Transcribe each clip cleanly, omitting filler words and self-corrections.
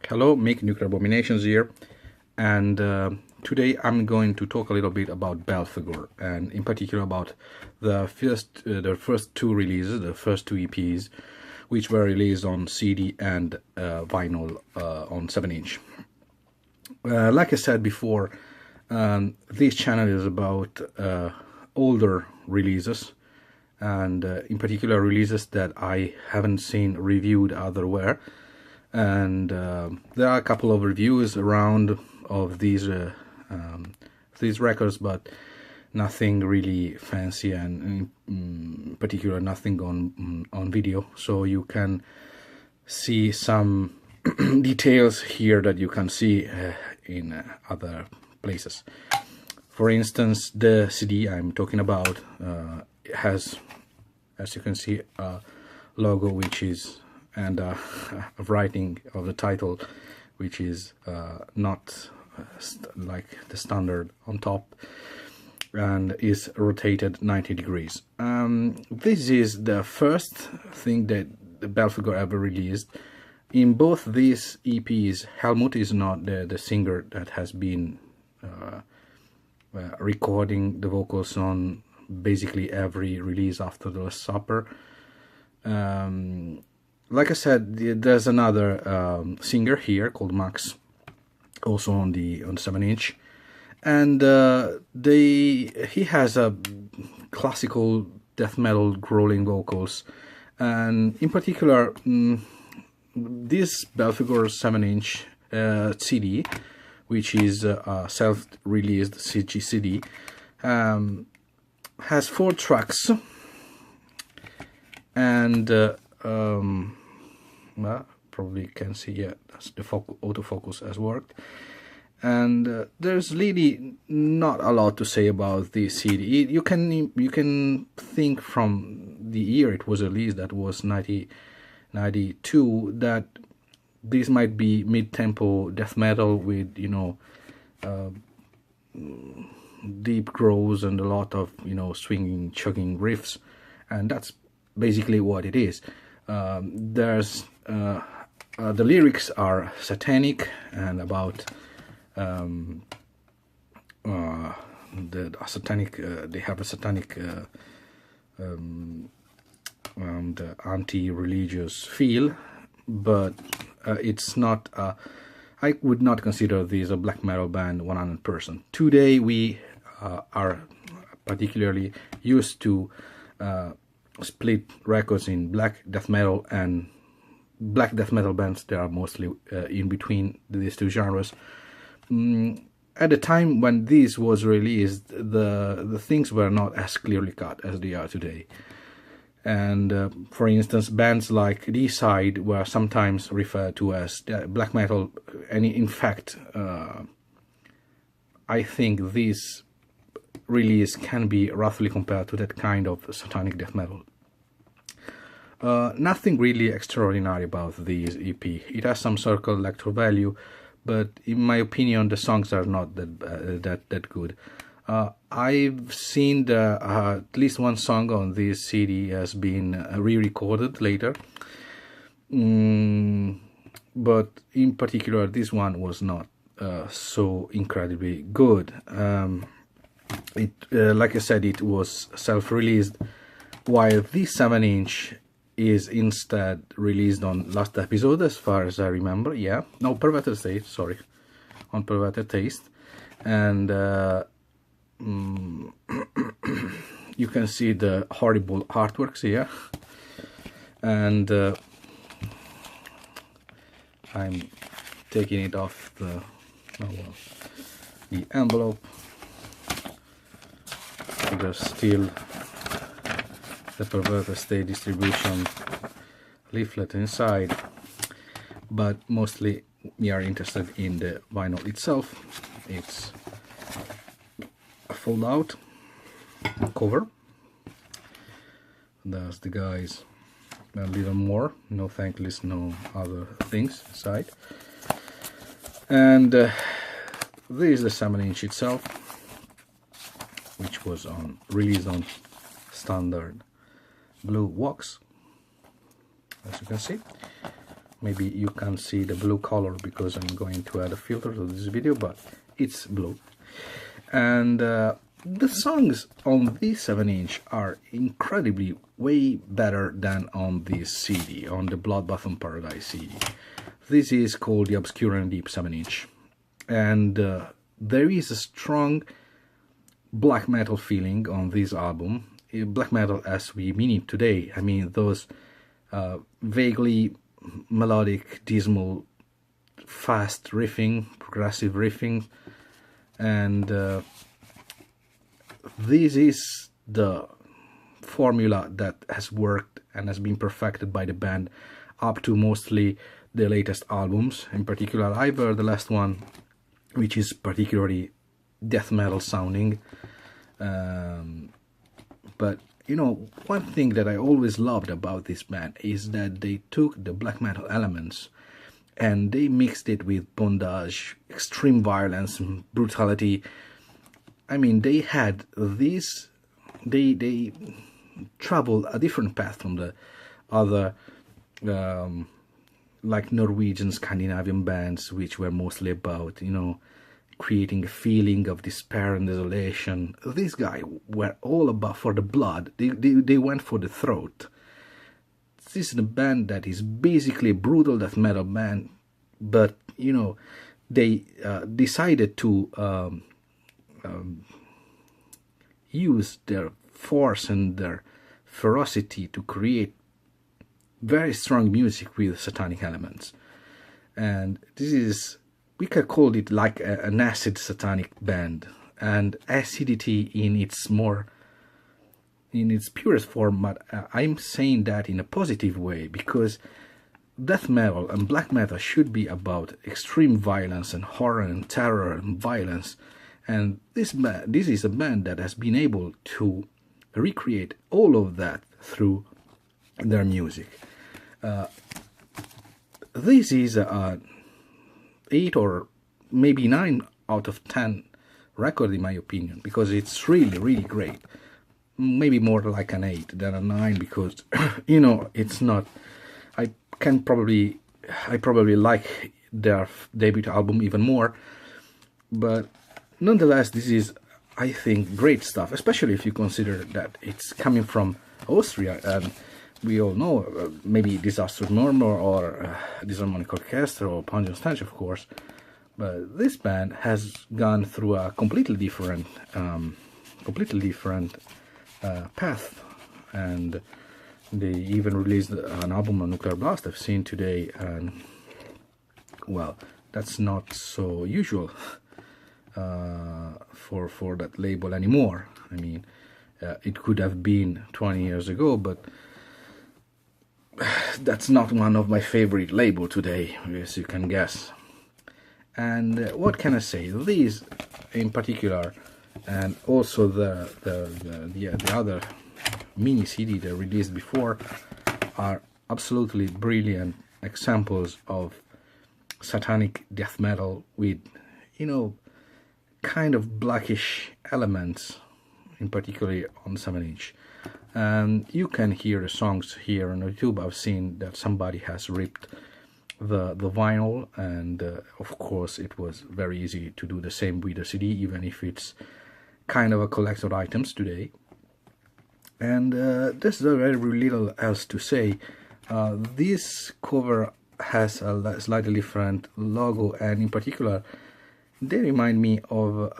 Hello, Mick Nuclear Abominations here, and today I'm going to talk a little bit about Belphegor, and in particular about the first two releases, the first two EPs, which were released on CD and vinyl on 7-inch. Like I said before, this channel is about older releases, and in particular releases that I haven't seen reviewed otherwhere. And there are a couple of reviews around of these records, but nothing really fancy, and in particular nothing on video. So you can see some details here that you can see in other places. For instance, the CD I'm talking about has, as you can see, a logo which is and a writing of the title which is not like the standard on top, and is rotated 90 degrees. This is the first thing that Belphegor ever released. In both these EPs, Helmut is not the singer that has been recording the vocals on basically every release after the Last Supper. Like I said, there's another singer here called Max, also on the 7-inch, and he has a classical death metal growling vocals, and in particular this Belphegor 7-inch CD, which is a self-released CG CD, has 4 tracks, and well, probably can see, yeah, that's the autofocus has worked, and there's really not a lot to say about this CD. You can think from the year it was released, that was 1992, that this might be mid-tempo death metal with, you know, deep growls and a lot of, you know, swinging, chugging riffs, and that's basically what it is. The lyrics are satanic and about they have a satanic and anti-religious feel, but it's not. I would not consider this a black metal band 100%. Today we are particularly used to split records in black death metal and black death metal bands. They are mostly in between these two genres. At the time when this was released, the things were not as clearly cut as they are today. And for instance, bands like D-Side were sometimes referred to as black metal, and in fact I think this release can be roughly compared to that kind of satanic death metal. Nothing really extraordinary about this EP. It has some circle electro value, but in my opinion the songs are not that good. I've seen at least one song on this CD has been re-recorded later, but in particular this one was not so incredibly good. Like I said, it was self-released, while this 7-inch is instead released on Last Episode, as far as I remember. Yeah, no, Perverted Taste, sorry, on Perverted Taste, and you can see the horrible artworks here, and I'm taking it off the envelope. There's still the Perverted State distribution leaflet inside, but mostly we are interested in the vinyl itself. It's a fold-out cover. There's the guys, a little more, no thank list, no other things inside, and this is the 7-inch itself, which was released on standard blue wax, as you can see. Maybe you can't see the blue color because I'm going to add a filter to this video, but it's blue. And the songs on this 7-inch are incredibly way better than on this CD, on the Bloodbath on Paradise CD. This is called the Obscure and Deep 7-inch. And there is a strong black metal feeling on this album. Black metal as we mean it today. I mean, those vaguely melodic, dismal, fast riffing, progressive riffing, and this is the formula that has worked and has been perfected by the band up to mostly the latest albums. In particular, I've heard the last one, which is particularly death metal sounding. But you know, one thing that I always loved about this band is that they took the black metal elements and they mixed it with bondage, extreme violence, brutality. I mean, they had this, they traveled a different path from the other like Norwegian, Scandinavian bands, which were mostly about, you know, creating a feeling of despair and desolation. These guys were all about for the blood. They went for the throat. This is a band that is basically a brutal death metal band, but you know, they decided to use their force and their ferocity to create very strong music with satanic elements. And this is, we can call it like an acid satanic band, and acidity in its purest form. But I'm saying that in a positive way, because death metal and black metal should be about extreme violence and horror and terror and violence. And this is a band that has been able to recreate all of that through their music. This is a 8 or maybe 9 out of 10 record in my opinion, because it's really, really great. Maybe more like an 8 than a 9, because you know, it's not, I probably like their debut album even more, but nonetheless, this is, I think, great stuff, especially if you consider that it's coming from Austria, and we all know maybe Disastrous Murmur or Disharmonic Orchestra or Pungent Stench, of course, but this band has gone through a completely different path, and they even released an album on Nuclear Blast I've seen today, and well, that's not so usual for that label anymore. I mean, it could have been 20 years ago, but that's not one of my favorite labels today, as you can guess. And what can I say? These, in particular, and also the other mini CD they released before, are absolutely brilliant examples of satanic death metal with, you know, kind of blackish elements, in particular on 7-inch. And you can hear the songs here on YouTube. I've seen that somebody has ripped the vinyl, and of course it was very easy to do the same with the CD, even if it's kind of a collector items today. And there's very little else to say. This cover has a slightly different logo, and in particular they remind me of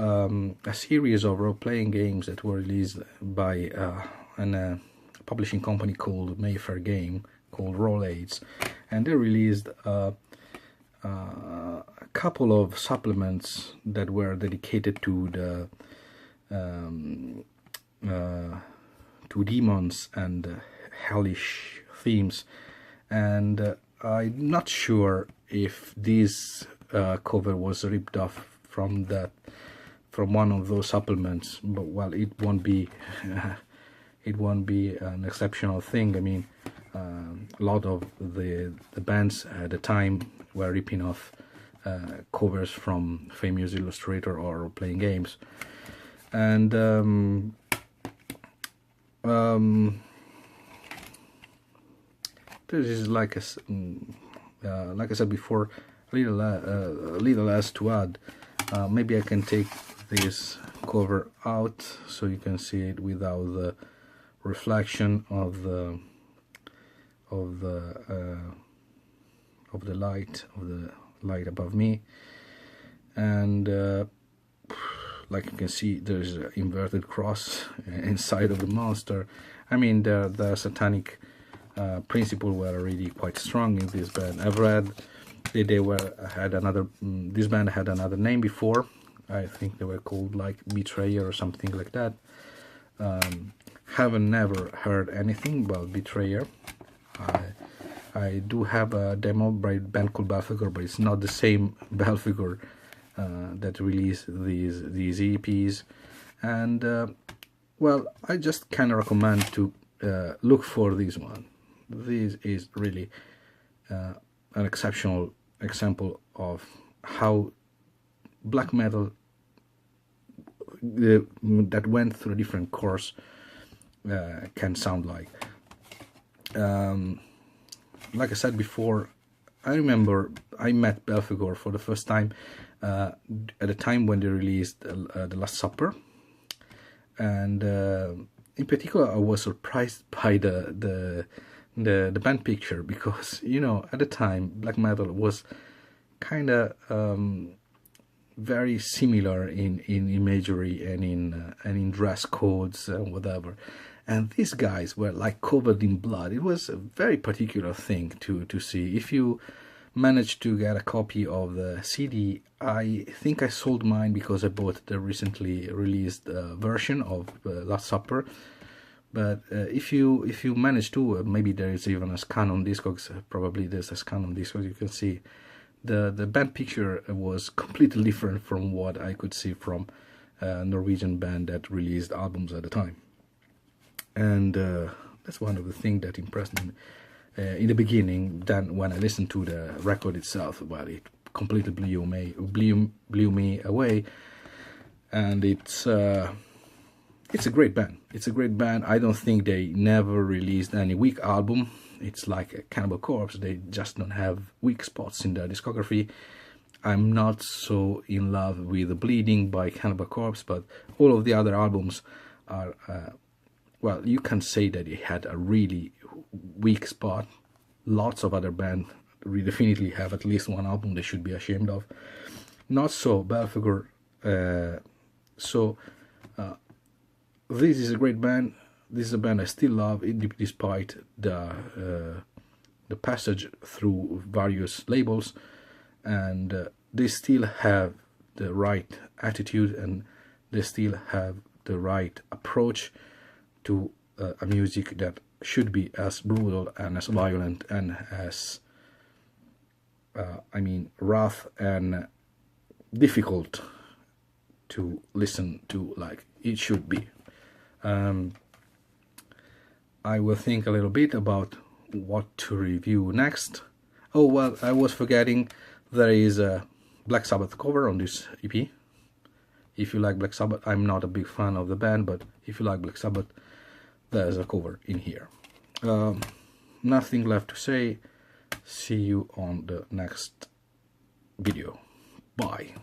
a series of role-playing games that were released by a publishing company called Mayfair Game, called Roll-Aids, and they released a couple of supplements that were dedicated to the to demons and hellish themes, and I'm not sure if this cover was ripped off from one of those supplements, but well, it won't be an exceptional thing. I mean, a lot of the bands at the time were ripping off covers from famous illustrator or playing games, and this is like a like I said before, a little less to add. Maybe I can take this cover out so you can see it without the reflection of the light above me, and like you can see, there's an inverted cross inside of the monster. I mean, the satanic principle were really quite strong in this band. I've read this band had another name before. I think they were called like Betrayer or something like that. Haven't never heard anything about Betrayer. I do have a demo by a band called Belphegor, but it's not the same Belphegor that released these EPs. And well, I just kind of recommend to look for this one. This is really an exceptional example of how black metal that went through a different course can sound like. Like I said before, I remember I met Belphegor for the first time at the time when they released The Last Supper, and in particular I was surprised by the band picture, because, you know, at the time black metal was kind of very similar in imagery and in dress codes and whatever, and these guys were like covered in blood. It was a very particular thing to see. If you managed to get a copy of the CD, I think I sold mine because I bought the recently released version of Last Supper. But if you manage to, maybe there is even a scan on Discogs. Probably there's a scan on Discogs. You can see the band picture was completely different from what I could see from a Norwegian band that released albums at the time. And that's one of the things that impressed me in the beginning. Then when I listened to the record itself, well, it completely blew me away. And it's a great band. It's a great band. I don't think they never released any weak album. It's like a Cannibal Corpse. They just don't have weak spots in their discography. I'm not so in love with Bleeding by Cannibal Corpse, but all of the other albums are, well, you can say that it had a really weak spot. Lots of other bands definitely have at least one album they should be ashamed of. Not so Belphegor. This is a great band. This is a band I still love, despite the passage through various labels, and they still have the right attitude, and they still have the right approach to a music that should be as brutal and as violent and as rough and difficult to listen to, like it should be. I will think a little bit about what to review next. Oh well, I was forgetting, there is a Black Sabbath cover on this EP. If you like Black Sabbath, I'm not a big fan of the band, but if you like Black Sabbath, there's a cover in here. Nothing left to say. See you on the next video. Bye.